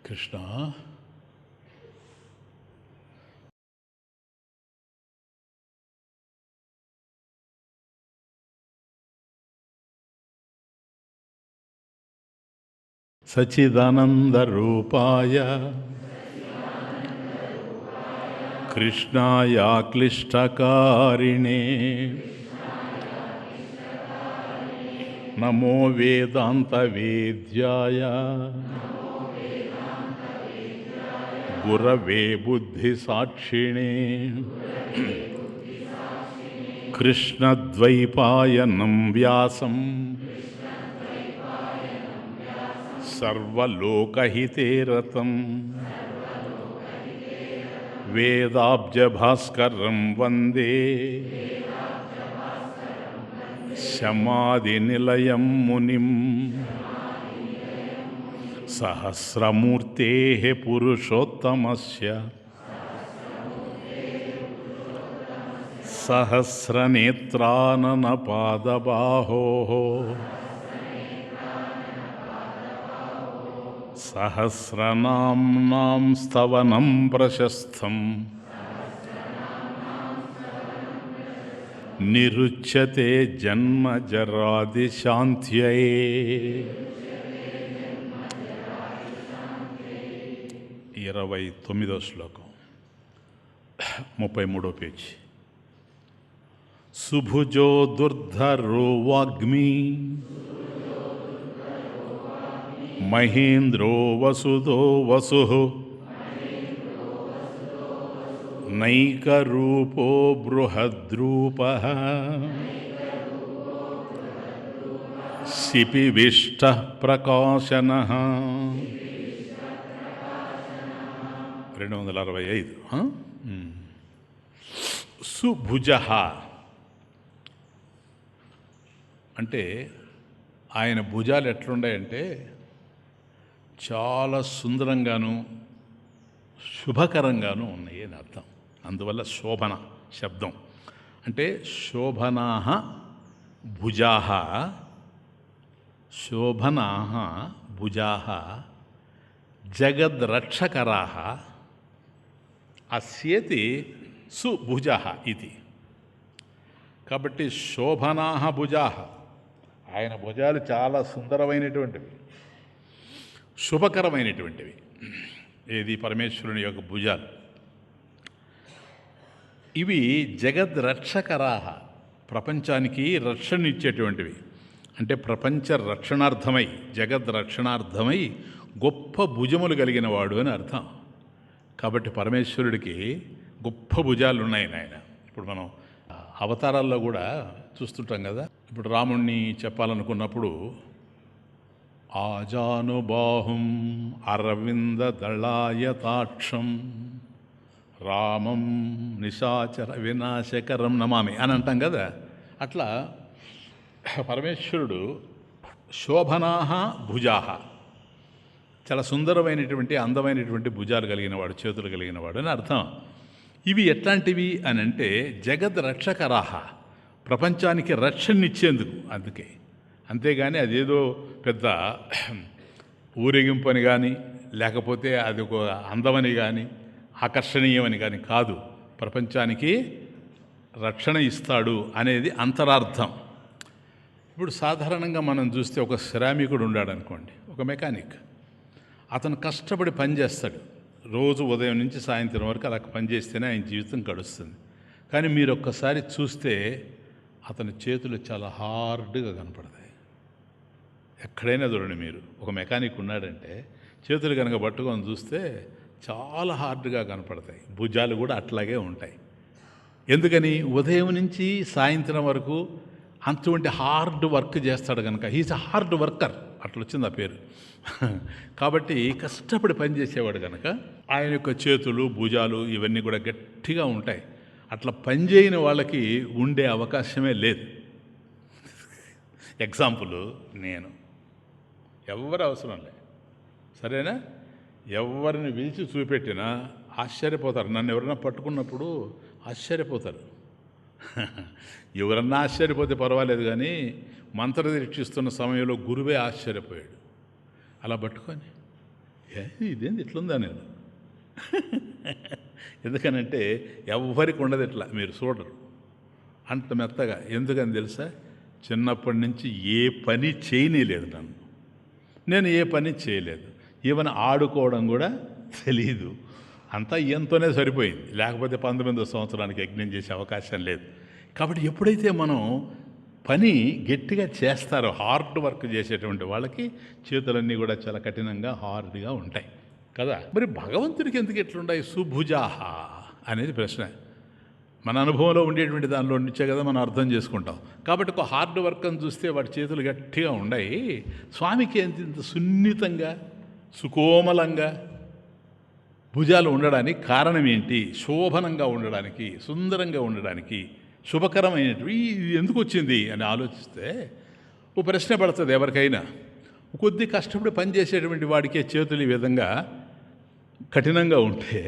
కృష్ణ సచ్చిదానందరూపాయ కృష్ణాయ క్లిష్టకారిణే నమో వేదాంతవేద్యాయ గురవే బుద్ధిసాక్షిణే కృష్ణద్వైపాయనం వ్యాసం సర్వలోకహితే రతం వేదాబ్జభాస్కరం వందే శమాదినిలయం మునిం సహస్రమూర్తేః పురుషోత్తమస్య సహస్రనేత్రాననపాదబాహోః సహస్రనామ్నాం స్తవనం ప్రశస్తం నిరుచ్యతే జన్మజరాదిశాంత్యై. 29వ శ్లోకం 33వ పేజీ. సుభుజో దుర్ధరో వాగ్మి మహేంద్రో వసుదో వసుః నైకరూపో బృహద్రూపః శిపివిష్టః ప్రకాశనః. 265. సుభుజః అంటే ఆయన భుజాలు ఎట్లున్నాయంటే చాలా సుందరంగాను శుభకరంగాను ఉన్నాయి అని అర్థం. అందువల్ల శోభన శబ్దం అంటే శోభనాః భుజాః, శోభనాః భుజాః జగద్రక్షకరాः అస్యేతి సుభుజః ఇది. కాబట్టి శోభనాః భుజాః, ఆయన భుజాలు చాలా సుందరమైనటువంటివి, శుభకరమైనటువంటివి. ఏది పరమేశ్వరుని యొక్క భుజాలు. ఇవి జగద్రక్షకరాహ, ప్రపంచానికి రక్షణ ఇచ్చేటువంటివి. అంటే ప్రపంచ రక్షణార్థమై, జగద్రక్షణార్థమై గొప్ప భుజములు కలిగిన వాడు అని అర్థం. కాబట్టి పరమేశ్వరుడికి గొప్ప భుజాలు ఉన్నాయి ఆయన. ఇప్పుడు మనం అవతారాల్లో కూడా చూస్తుంటాం కదా. ఇప్పుడు రాముణ్ణి చెప్పాలనుకున్నప్పుడు ఆజానుబాహుం అరవిందదళాయతాక్షం రామం నిశాచర వినాశకరం నమామి అని అంటాం కదా. అట్లా పరమేశ్వరుడు శోభనాః భుజాః, చాలా సుందరమైనటువంటి అందమైనటువంటి భుజాలు కలిగినవాడు, చేతులు కలిగినవాడు అని అర్థం. ఇవి ఎట్లాంటివి అని అంటే జగద్రక్షకరాహ, ప్రపంచానికి రక్షణనిచ్చేందుకు. అందుకే, అంతేగాని అదేదో పెద్ద ఊరేగింపు అని కానీ, లేకపోతే అది ఒక అందమని కానీ, ఆకర్షణీయమని కానీ కాదు. ప్రపంచానికి రక్షణ ఇస్తాడు అనేది అంతరార్థం. ఇప్పుడు సాధారణంగా మనం చూస్తే ఒక శ్రామికుడు ఉన్నాడు అనుకోండి, ఒక మెకానిక్. అతను కష్టపడి పనిచేస్తాడు, రోజు ఉదయం నుంచి సాయంత్రం వరకు అలా పనిచేస్తేనే ఆయన జీవితం గడుస్తుంది. కానీ మీరు ఒక్కసారి చూస్తే అతని చేతులు చాలా హార్డ్గా కనపడతాయి. ఎక్కడైనా చూడండి, మీరు ఒక మెకానిక్ ఉన్నాడంటే చేతులు కనుక పట్టుకొని చూస్తే చాలా హార్డ్గా కనపడతాయి. భుజాలు కూడా అట్లాగే ఉంటాయి. ఎందుకని? ఉదయం నుంచి సాయంత్రం వరకు అటువంటి హార్డ్ వర్క్ చేస్తాడు కనుక. హీజ్ అ హార్డ్ వర్కర్, అట్లా వచ్చింది ఆ పేరు. కాబట్టి కష్టపడి పనిచేసేవాడు కనుక ఆయన యొక్క చేతులు భుజాలు ఇవన్నీ కూడా గట్టిగా ఉంటాయి. అట్లా పనిచేయని వాళ్ళకి ఉండే అవకాశమే లేదు. ఎగ్జాంపుల్, నేను ఎవరు అవసరం లే, సరేనా? ఎవరిని పిలిచి చూపెట్టినా ఆశ్చర్యపోతారు. నన్ను ఎవరైనా పట్టుకున్నప్పుడు ఆశ్చర్యపోతారు. ఎవరన్నా ఆశ్చర్యపోతే పర్వాలేదు, కానీ మంత్రదీక్షిస్తున్న సమయంలో గురువే ఆశ్చర్యపోయాడు. అలా పట్టుకొని ఇదేంది ఇట్లుందా నేను ఎందుకనంటే ఎవ్వరికి ఉండదు ఇట్లా, మీరు చూడరు అంత మెత్తగా. ఎందుకని తెలుసా? చిన్నప్పటి నుంచి ఏ పని చేయనీయలేదు నన్ను, నేను ఏ పని చేయలేదు, ఈవెన్ ఆడుకోవడం కూడా తెలీదు. అంతా ఈయంతోనే సరిపోయింది, లేకపోతే 19వ సంవత్సరానికి యజ్ఞం చేసే అవకాశం లేదు. కాబట్టి ఎప్పుడైతే మనం పని గట్టిగా చేస్తారో, హార్డ్ వర్క్ చేసేటువంటి వాళ్ళకి చేతులన్నీ కూడా చాలా కఠినంగా హార్డ్గా ఉంటాయి కదా. మరి భగవంతుడికి ఎందుకు ఎట్లుంటాయి సుభుజాహ అనేది ప్రశ్న. మన అనుభవంలో ఉండేటువంటి దానిలో నుంచే కదా మనం అర్థం చేసుకుంటాం. కాబట్టి ఒక హార్డ్ వర్క్ అని చూస్తే వాటి చేతులు గట్టిగా ఉన్నాయి. స్వామికి ఇంత సున్నితంగా సుకోమలంగా భుజాలు ఉండడానికి కారణం ఏంటి? శోభనంగా ఉండడానికి, సుందరంగా ఉండడానికి, శుభకరమైనటువంటి ఇది ఎందుకు వచ్చింది అని ఆలోచిస్తే ఓ ప్రశ్న పడుతుంది ఎవరికైనా. కొద్ది కష్టపడి పనిచేసేటువంటి వాడికే చేతులు ఈ విధంగా కఠినంగా ఉంటే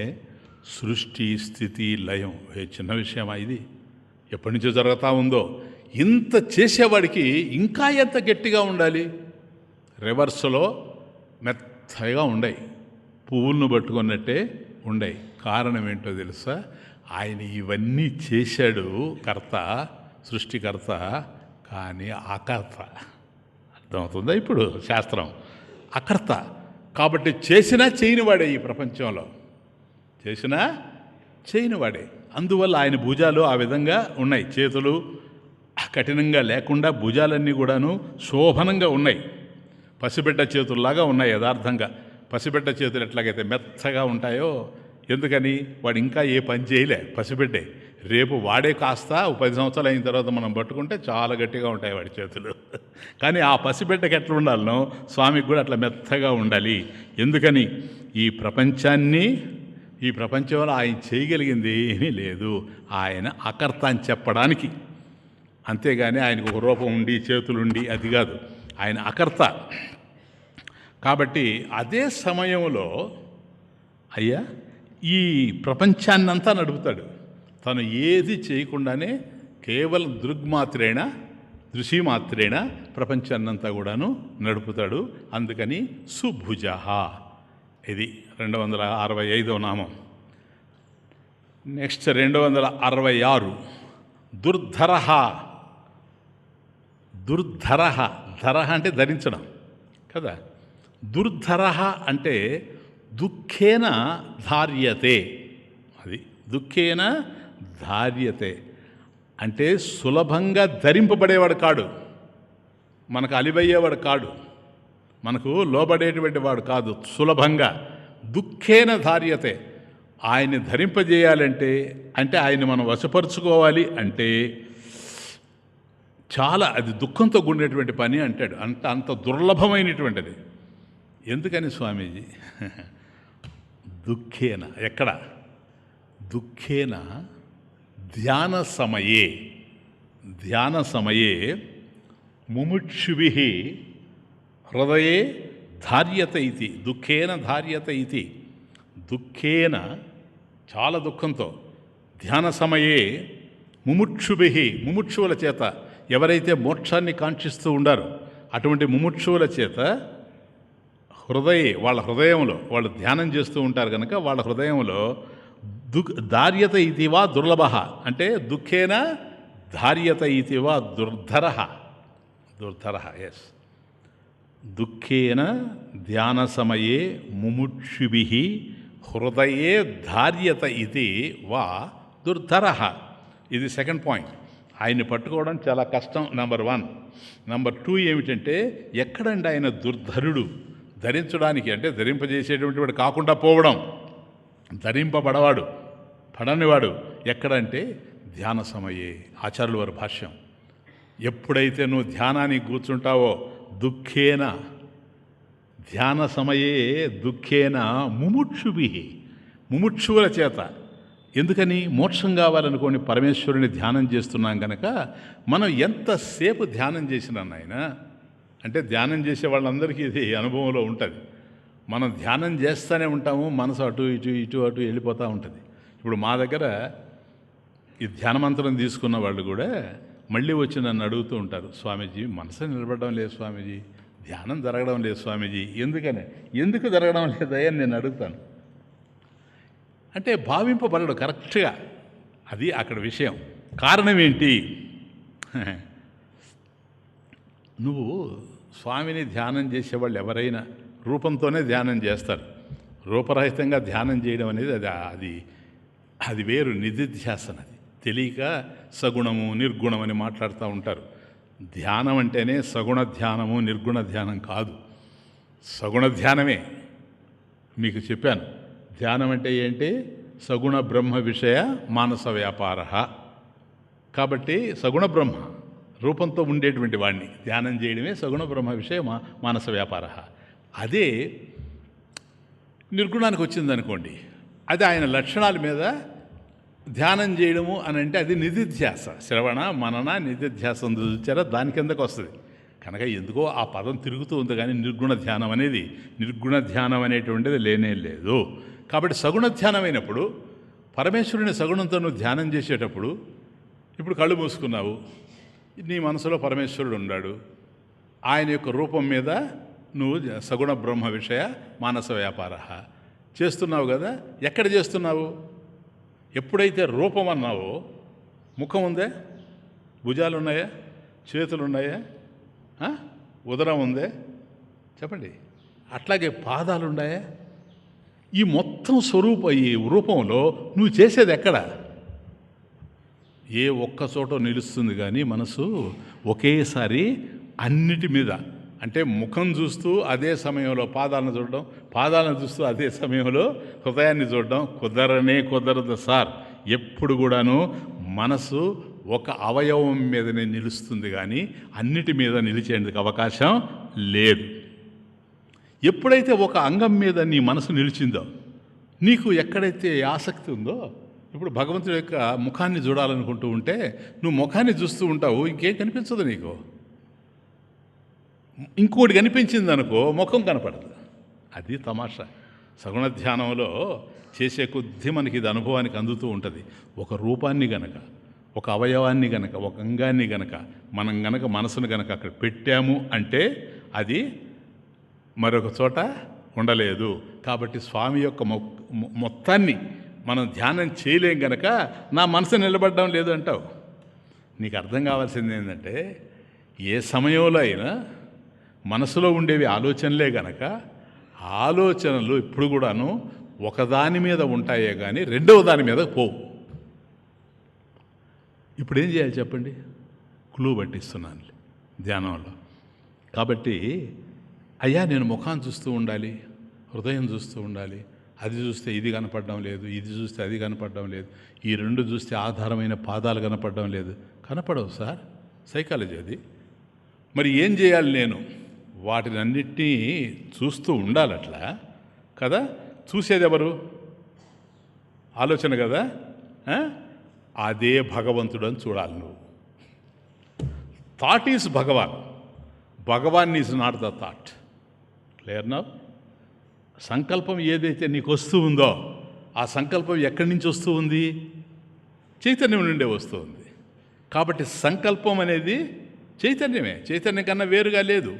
సృష్టి స్థితి లయం చిన్న విషయమా ఇది? ఎప్పటి నుంచో జరుగుతూ ఉందో. ఇంత చేసేవాడికి ఇంకా ఎంత గట్టిగా ఉండాలి? రివర్స్లో మెత్తగా ఉండయి, పువ్వులను పట్టుకున్నట్టే ఉండయి. కారణం ఏంటో తెలుసా? ఆయన ఇవన్నీ చేశాడు కర్త, సృష్టికర్త, కానీ అకర్త. అర్థమవుతుందా ఇప్పుడు శాస్త్రం? అకర్త కాబట్టి చేసినా చేయనివాడే ఈ ప్రపంచంలో, చేసినా చేయనివాడే. అందువల్ల ఆయన భుజాలు ఆ విధంగా ఉన్నాయి, చేతులు కఠినంగా లేకుండా భుజాలన్నీ కూడాను శోభనంగా ఉన్నాయి. పసిబిడ్డ చేతుల్లాగా ఉన్నాయి యథార్థంగా. పసిబిడ్డ చేతులు ఎట్లాగైతే మెత్తగా ఉంటాయో, ఎందుకని? వాడు ఇంకా ఏ పని చేయలే, పసిబిడ్డే. రేపు వాడే కాస్త 10 సంవత్సరాలు అయిన తర్వాత మనం పట్టుకుంటే చాలా గట్టిగా ఉంటాయి వాడి చేతులు. కానీ ఆ పసిబిడ్డకి ఎట్లా ఉండాలనో స్వామికి కూడా అట్లా మెత్తగా ఉండాలి. ఎందుకని? ఈ ప్రపంచంలో ఆయన చేయగలిగింది ఏమీ లేదు, ఆయన అకర్త అని చెప్పడానికి. అంతేగాని ఆయనకు ఒక రూపం ఉండి చేతులుండి అది కాదు, ఆయన అకర్త. కాబట్టి అదే సమయంలో అయ్యా ఈ ప్రపంచాన్నంతా నడుపుతాడు. తను ఏది చేయకుండానే కేవలం దృశ్యమాత్రేణ ప్రపంచాన్నంతా కూడాను నడుపుతాడు. అందుకని సుభుజ. ఇది 265వ నామం. నెక్స్ట్ 266 దుర్ధర. ధర అంటే ధరించడం కదా. దుర్ధర అంటే దుఃఖేన ధార్యతే. అది దుఃఖేన ధార్యతే అంటే సులభంగా ధరింపబడేవాడు కాడు, మనకు అలివయ్యేవాడు కాడు, మనకు లోబడేటువంటి వాడు కాదు. సులభంగా దుఃఖేన ధార్యతే. ఆయన్ని ధరింపజేయాలంటే, అంటే ఆయన్ని మనం వశపరుచుకోవాలి అంటే చాలా అది దుఃఖంతో కూడినటువంటి పని అంటాడు. అంత దుర్లభమైనటువంటిది. ఎందుకని స్వామీజీ? దుఃఖేన ఎక్కడ? దుఃఖేన ధ్యాన సమయే ముముక్షుభిః హృదయే ధార్యత ఇది. దుఃఖేన ధార్యత ఇది. దుఃఖేన చాలా దుఃఖంతో, ధ్యాన సమయే ముముక్షుభిః ముముక్షువుల చేత, ఎవరైతే మోక్షాన్ని కాంక్షిస్తూ ఉండారో అటువంటి ముముక్షువుల చేత వాళ్ళ హృదయంలో వాళ్ళు ధ్యానం చేస్తూ ఉంటారు కనుక వాళ్ళ హృదయంలో ధార్యత ఇతివా దుర్లభ అంటే దుఃఖేన ధార్యత ఇతివా దుర్ధర. ఎస్. దుఃఖేన ధ్యాన సమయే ముముక్షుభిః హృదయే ధార్యత ఇది వా దుర్ధర. ఇది సెకండ్ పాయింట్. ఆయన్ని పట్టుకోవడం చాలా కష్టం, నెంబర్ 1. నెంబర్ 2 ఏమిటంటే, ఎక్కడండి ఆయన దుర్ధరుడు? ధరించడానికి అంటే ధరింపజేసేటువంటి వాడు కాకుండా పోవడం, ధరింపబడవాడు పడనివాడు ఎక్కడంటే ధ్యాన సమయే. ఆచార్యుల వారి భాష్యం. ఎప్పుడైతే నువ్వు ధ్యానానికి కూర్చుంటావో దుఃఖేన ధ్యాన సమయే దుఃఖేన ముముక్షుభిః ముముక్షువుల చేత. ఎందుకని? మోక్షం కావాలనుకోని పరమేశ్వరుని ధ్యానం చేస్తున్నాం కనుక మనం ఎంతసేపు ధ్యానం చేసినా నాయన, అంటే ధ్యానం చేసే వాళ్ళందరికీ ఇది అనుభవంలో ఉంటుంది. మనం ధ్యానం చేస్తూనే ఉంటాము, మనసు అటు అటు వెళ్ళిపోతూ ఉంటుంది. ఇప్పుడు మా దగ్గర ఈ ధ్యానమంత్రం తీసుకున్న వాళ్ళు కూడా మళ్ళీ వచ్చి నన్ను అడుగుతూ ఉంటారు, స్వామీజీ మనసు నిలబడడం లేదు స్వామీజీ, ధ్యానం జరగడం లేదు స్వామీజీ. ఎందుకు జరగడం లేదయ్యా నేను అడుగుతాను. అంటే భావింపబడడు కరెక్ట్గా. అది అక్కడ విషయం. కారణం ఏంటి? నువ్వు స్వామిని ధ్యానం చేసేవాళ్ళు ఎవరైనా రూపంతోనే ధ్యానం చేస్తారు. రూపరహితంగా ధ్యానం చేయడం అనేది అది వేరు, నిధిధ్యాసన. అది తెలియక సగుణము నిర్గుణమని మాట్లాడుతూ ఉంటారు. ధ్యానం అంటేనే సగుణ ధ్యానము నిర్గుణ ధ్యానం కాదు, సగుణ ధ్యానమే. మీకు చెప్పాను, ధ్యానం అంటే ఏంటి? సగుణ బ్రహ్మ విషయ మానస వ్యాపార. కాబట్టి సగుణ బ్రహ్మ రూపంతో ఉండేటువంటి వాడిని ధ్యానం చేయడమే సగుణ బ్రహ్మ విషయ మానస వ్యాపార. అదే నిర్గుణానికి వచ్చిందనుకోండి, అది ఆయన లక్షణాల మీద ధ్యానం చేయడము అని అంటే అది నిధిధ్యాస. శ్రవణ మనన నిధిధ్యాసం చూచారా, దాని కిందకు వస్తుంది. కనుక ఎందుకో ఆ పదం తిరుగుతూ ఉంది, కానీ నిర్గుణ ధ్యానం అనేటువంటిది లేనే లేదు. కాబట్టి సగుణ ధ్యానం అయినప్పుడు పరమేశ్వరుని సగుణంతో నువ్వు ధ్యానం చేసేటప్పుడు, ఇప్పుడు కళ్ళు మూసుకున్నావు, నీ మనసులో పరమేశ్వరుడు ఉన్నాడు, ఆయన యొక్క రూపం మీద నువ్వు సగుణ బ్రహ్మ విషయ మానస వ్యాపార చేస్తున్నావు కదా. ఎక్కడ చేస్తున్నావు? ఎప్పుడైతే రూపం అన్నావో, ముఖం ఉందే, భుజాలు ఉన్నాయా, చేతులు ఉన్నాయా, ఉదరం ఉందే, చెప్పండి, అట్లాగే పాదాలు ఉన్నాయా? ఈ మొత్తం ఈ రూపంలో నువ్వు చేసేది ఎక్కడ? ఏ ఒక్క చోట నిలుస్తుంది కానీ మనసు ఒకేసారి అన్నిటి మీద. అంటే ముఖం చూస్తూ అదే సమయంలో పాదాలను చూడడం, పాదాలను చూస్తూ అదే సమయంలో హృదయాన్ని చూడడం కుదరదు సార్. ఎప్పుడు కూడాను మనసు ఒక అవయవం మీదనే నిలుస్తుంది, కానీ అన్నిటి మీద నిలిచేందుకు అవకాశం లేదు. ఎప్పుడైతే ఒక అంగం మీద నీ మనసు నిలిచిందో, నీకు ఎక్కడైతే ఆసక్తి ఉందో, ఇప్పుడు భగవంతుడి యొక్క ముఖాన్ని చూడాలనుకుంటూ ఉంటే నువ్వు ముఖాన్ని చూస్తూ ఉంటావు, ఇంకేం కనిపించదు నీకు. ఇంకోటి కనిపించింది అనుకో, ముఖం కనపడదు. అది తమాషా. సగుణ ధ్యానంలో చేసే కొద్దీ మనకి ఇది అనుభవానికి అందుతూ ఉంటుంది. ఒక రూపాన్ని గనక, ఒక అవయవాన్ని గనక, ఒక అంగాన్ని గనక మనం గనక మనసును గనక అక్కడ పెట్టాము అంటే అది మరొక చోట ఉండలేదు. కాబట్టి స్వామి యొక్క మొత్తాన్ని మనం ధ్యానం చేయలేం గనక నా మనసు నిలబడడం లేదు అంటావు. నీకు అర్థం కావాల్సింది ఏంటంటే, ఏ సమయంలో అయినా మనసులో ఉండేవి ఆలోచనలే గనక ఆలోచనలు ఇప్పుడు కూడాను ఒకదాని మీద ఉంటాయే కానీ రెండవ దాని మీద పోవు. ఇప్పుడు ఏం చేయాలి చెప్పండి? క్లూ పట్టిస్తున్నాను ధ్యానంలో. కాబట్టి అయ్యా నేను ముఖాన్ని చూస్తూ ఉండాలి, హృదయం చూస్తూ ఉండాలి, అది చూస్తే ఇది కనపడడం లేదు, ఇది చూస్తే అది కనపడడం లేదు, ఈ రెండు చూస్తే ఆధారమైన పాదాలు కనపడడం లేదు. కనపడవు సార్, సైకాలజీ అది. మరి ఏం చేయాలి? నేను వాటిని అన్నిటినీ చూస్తూ ఉండాలి అట్లా కదా. చూసేది ఎవరు? ఆలోచన కదా. అదే భగవంతుడు అని చూడాలి నువ్వు. Thought is Bhagavan is not the thought. Clear now? సంకల్పం ఏదైతే నీకు వస్తూ ఉందో ఆ సంకల్పం ఎక్కడి నుంచి వస్తూ ఉంది? చైతన్యం నుండే వస్తూ ఉంది. కాబట్టి సంకల్పం అనేది చైతన్యమే, చైతన్యం కన్నా వేరుగా లేదు.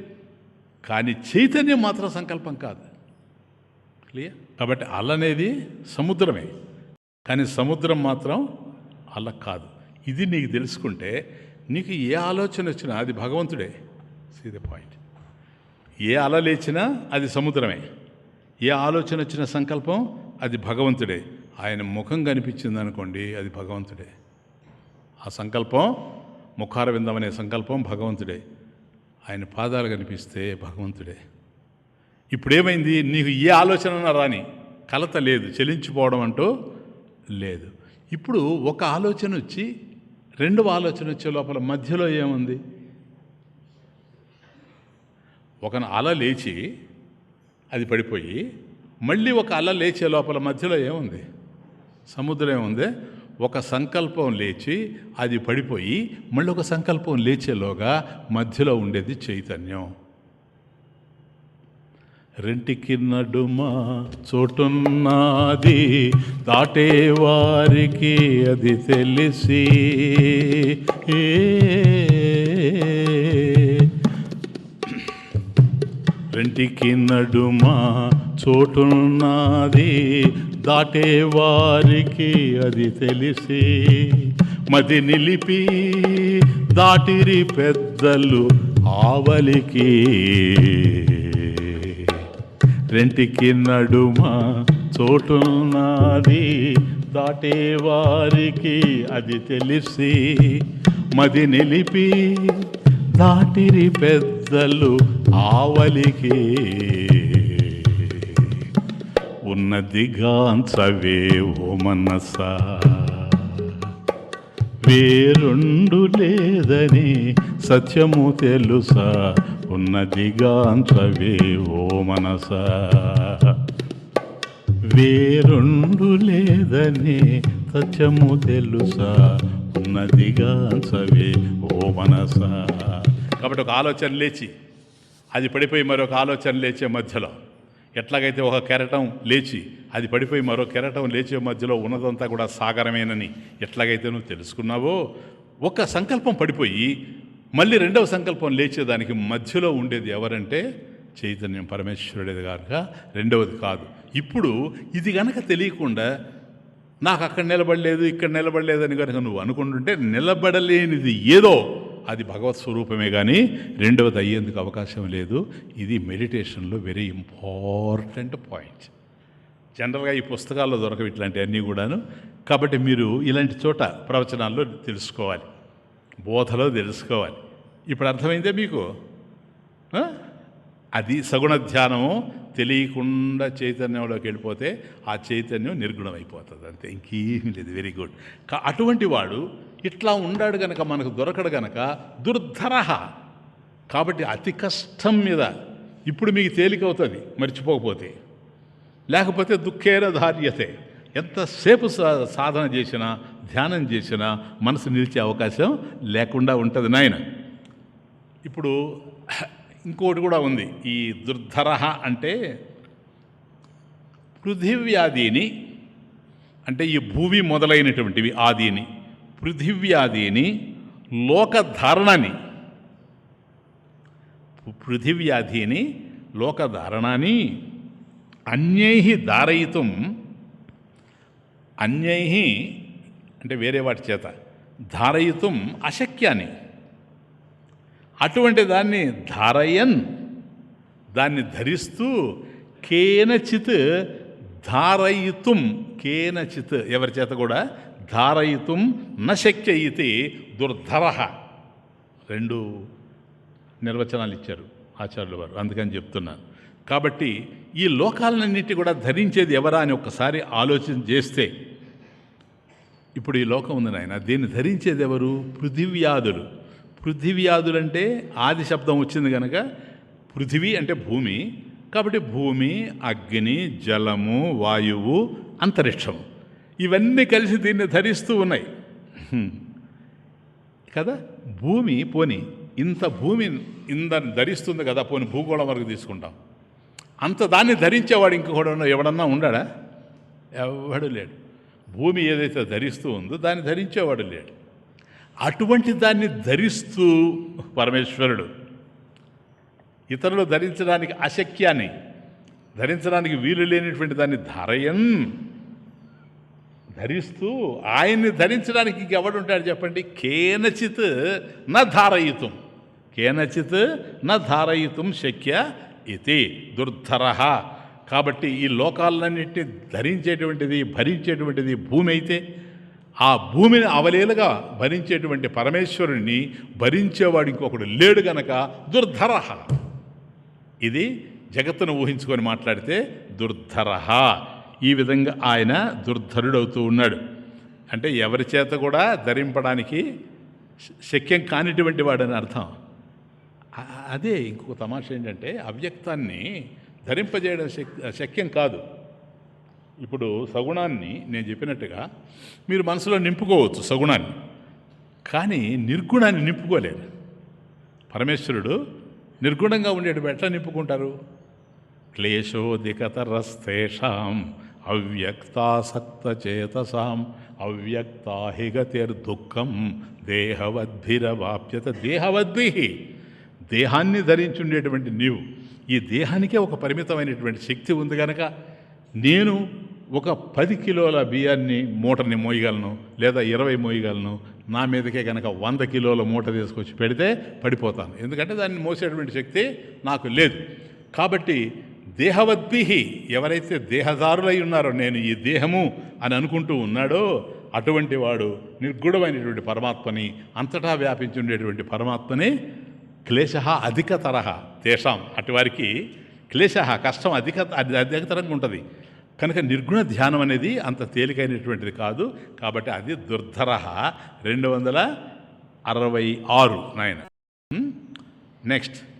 కానీ చైతన్యం మాత్రం సంకల్పం కాదు. క్లియర్? కాబట్టి అల అనేది సముద్రమే, కానీ సముద్రం మాత్రం అల కాదు. ఇది నీకు తెలుసుకుంటే నీకు ఏ ఆలోచన వచ్చినా అది భగవంతుడే. See the point. ఏ అల లేచినా అది సముద్రమే, ఏ ఆలోచన వచ్చిన సంకల్పం అది భగవంతుడే. ఆయన ముఖం కనిపించింది అనుకోండి, అది భగవంతుడే. ఆ సంకల్పం ముఖారవిందం అనే సంకల్పం భగవంతుడే. ఆయన పాదాలు కనిపిస్తే భగవంతుడే. ఇప్పుడేమైంది? నీకు ఏ ఆలోచన రాని, కలత లేదు, చెలించిపోవడం అంటూ లేదు. ఇప్పుడు ఒక ఆలోచన వచ్చి రెండవ ఆలోచన వచ్చే లోపల మధ్యలో ఏముంది? ఒక అల లేచి అది పడిపోయి మళ్ళీ ఒక అల లేచే లోపల మధ్యలో ఏముంది? సముద్రం ఏముంది? ఒక సంకల్పం లేచి అది పడిపోయి మళ్ళీ ఒక సంకల్పం లేచేలోగా మధ్యలో ఉండేది చైతన్యం. రెంటికి నడుమ చోటున్నది, దాటే వారికి అది తెలిసి, రెంటికి నడుమ చోటున్నది, దాటే వారికి అది తెలిసి మది నిలిపి దాటిరి పెద్దలు ఆవలికి. రెంటికి నడుమ చోటున్నది, దాటే వారికి అది తెలిసి మది నిలిపి దాటిరి పెద్దలు ఆవలికి. ఉన్నదిగాంచవే ఓ మనసా, వేరుండు లేదని సత్యము తెలుసా. ఉన్నదిగాంచవే ఓ మనసా, వేరుండు లేదని సత్యము తెలుసా. ఉన్నదిగాంచవే ఓ మనసా. కాబట్టి ఒక ఆలోచన లేచి అది పడిపోయి మరొక ఆలోచన లేచే మధ్యలో, ఎట్లాగైతే ఒక కెరటం లేచి అది పడిపోయి మరో కెరటం లేచే మధ్యలో ఉన్నదంతా కూడా సాగరమేనని ఎట్లాగైతే నువ్వు తెలుసుకున్నావో, ఒక సంకల్పం పడిపోయి మళ్ళీ రెండవ సంకల్పం లేచేదానికి మధ్యలో ఉండేది ఎవరంటే చైతన్యం, పరమేశ్వరుడేది గారుగా రెండవది కాదు. ఇప్పుడు ఇది గనక తెలియకుండా నాకు అక్కడ నిలబడలేదు ఇక్కడ నిలబడలేదని కనుక నువ్వు అనుకుంటుంటే, నిలబడలేనిది ఏదో అది భగవత్ స్వరూపమే కానీ రెండవది అయ్యేందుకు అవకాశం లేదు. ఇది మెడిటేషన్లో వెరీ ఇంపార్టెంట్ పాయింట్. జనరల్గా ఈ పుస్తకాల్లో దొరకవు ఇట్లాంటివన్నీ కూడాను. కాబట్టి మీరు ఇలాంటి చోట ప్రవచనాల్లో తెలుసుకోవాలి, బోధలో తెలుసుకోవాలి. ఇప్పుడు అర్థమైందే మీకు? అది సగుణ ధ్యానము. తెలియకుండా చైతన్యంలోకి వెళ్ళిపోతే ఆ చైతన్యం నిర్గుణం అయిపోతుంది, అంతే, ఇంకేమీ లేదు. Very good. అటువంటి వాడు ఇట్లా ఉండాడు గనక మనకు దొరకడు గనక దుర్ధరహ. కాబట్టి అతి కష్టం మీద ఇప్పుడు మీకు తేలికవుతుంది మర్చిపోకపోతే, లేకపోతే దుఃఖేర ధార్యతే. ఎంతసేపు సాధన చేసినా ధ్యానం చేసినా మనసు నిలిచే అవకాశం లేకుండా ఉంటుంది నాయన. ఇప్పుడు ఇంకోటి కూడా ఉంది. ఈ దుర్ధరహ అంటే పృథివ్యాదీని, అంటే ఈ భూమి మొదలైనటువంటివి ఆదీని, పృథివ్యాదీని లోకధారణని, పృథివ్యాధీని లోకధారణాన్ని అన్యై ధారయితం, అన్యై అంటే వేరే వాటి చేత, ధారయితం అశక్యాన్ని. అటువంటి దాన్ని ధారయన్, దాన్ని ధరిస్తూ, కేనచిత్ ధారయితుం, కేనచిత్ ఎవరి చేత కూడా ధారయితుం నశక్య ఇది దుర్ధరః. రెండు నిర్వచనాలు ఇచ్చారు ఆచార్యుల వారు, అందుకని చెప్తున్నాను. కాబట్టి ఈ లోకాలన్నిటి కూడా ధరించేది ఎవరా అని ఒక్కసారి ఆలోచన చేస్తే, ఇప్పుడు ఈ లోకం ఉంది నాయన, దీన్ని ధరించేది ఎవరు? పృథివ్యాదులు. పృథివ్యాదులంటే ఆది శబ్దం వచ్చింది కనుక పృథివీ అంటే భూమి, కాబట్టి భూమి, అగ్ని, జలము, వాయువు, అంతరిక్షము ఇవన్నీ కలిసి దీన్ని ధరిస్తూ ఉన్నాయి కదా. భూమి పోని ఇంత భూమి ఇందని ధరిస్తుంది కదా, పోని భూగోళం వరకు తీసుకుంటాం, అంత దాన్ని ధరించేవాడు ఇంకొకడు ఎవడన్నా ఉండాడా? ఎవడు లేడు. భూమి ఏదైతే ధరిస్తూ ఉందో దాన్ని ధరించేవాడు లేడు. అటువంటి దాన్ని ధరిస్తూ పరమేశ్వరుడు ఇతరులు ధరించడానికి అశక్యాన్ని, ధరించడానికి వీలు లేనిటువంటి దాన్ని ధారయన్, ధరిస్తూ ఆయన్ని ధరించడానికి ఇంకెవడుంటాడు చెప్పండి? కేనచిత్ న ధారయితుం, కేనచిత్ న ధారయితుం శక్య ఇది దుర్ధరః. కాబట్టి ఈ లోకాలన్నింటినీ ధరించేటువంటిది, భరించేటువంటిది భూమి అయితే, ఆ భూమిని అవలేలుగా భరించేటువంటి పరమేశ్వరుణ్ణి భరించేవాడు ఇంకొకడు లేడు గనక దుర్ధరః. ఇది జగత్తును ఊహించుకొని మాట్లాడితే దుర్ధరః. ఈ విధంగా ఆయన దుర్ధరుడవుతూ ఉన్నాడు. అంటే ఎవరి చేత కూడా ధరింపడానికి శక్యం కానిటువంటి వాడని అర్థం. అదే ఇంకొక తమాష ఏంటంటే, అవ్యక్తాన్ని ధరింపజేయడం శక్యం కాదు. ఇప్పుడు సగుణాన్ని నేను చెప్పినట్టుగా మీరు మనసులో నింపుకోవచ్చు సగుణాన్ని, కానీ నిర్గుణాన్ని నింపుకోలేరు. పరమేశ్వరుడు నిర్గుణంగా ఉండేటప్పుడు ఎట్లా నింపుకుంటారు? క్లేశోదికతరస్తేషాం అవ్యక్తాసక్తచేతసాం అవ్యక్తాహిగతిర్దుఃఖం దేహవద్భిరవాప్యత. దేహవద్భి, దేహాన్ని ధరించి ఉండేటువంటి నీవు ఈ దేహానికే ఒక పరిమితమైనటువంటి శక్తి ఉంది కనుక నేను ఒక 10 కిలోల బియ్యాన్ని మూటని మోయగలను, లేదా 20 మోయగలను. నా మీదకే కనుక 100 కిలోల మూట తీసుకొచ్చి పెడితే పడిపోతాను, ఎందుకంటే దాన్ని మోసేటువంటి శక్తి నాకు లేదు. కాబట్టి దేహవద్భిహి, ఎవరైతే దేహదారులై ఉన్నారో, నేను ఈ దేహము అని అనుకుంటూ ఉన్నాడో అటువంటి వాడు నిర్గుణమైనటువంటి పరమాత్మని, అంతటా వ్యాపించి ఉండేటువంటి పరమాత్మని క్లేశ అధికతర తేషాం, అటువారికి క్లేశ కష్టం అధికతరంగా ఉంటుంది కనుక నిర్గుణ ధ్యానం అనేది అంత తేలికైనటువంటిది కాదు. కాబట్టి అది దుర్ధర. 266 నాయన. నెక్స్ట్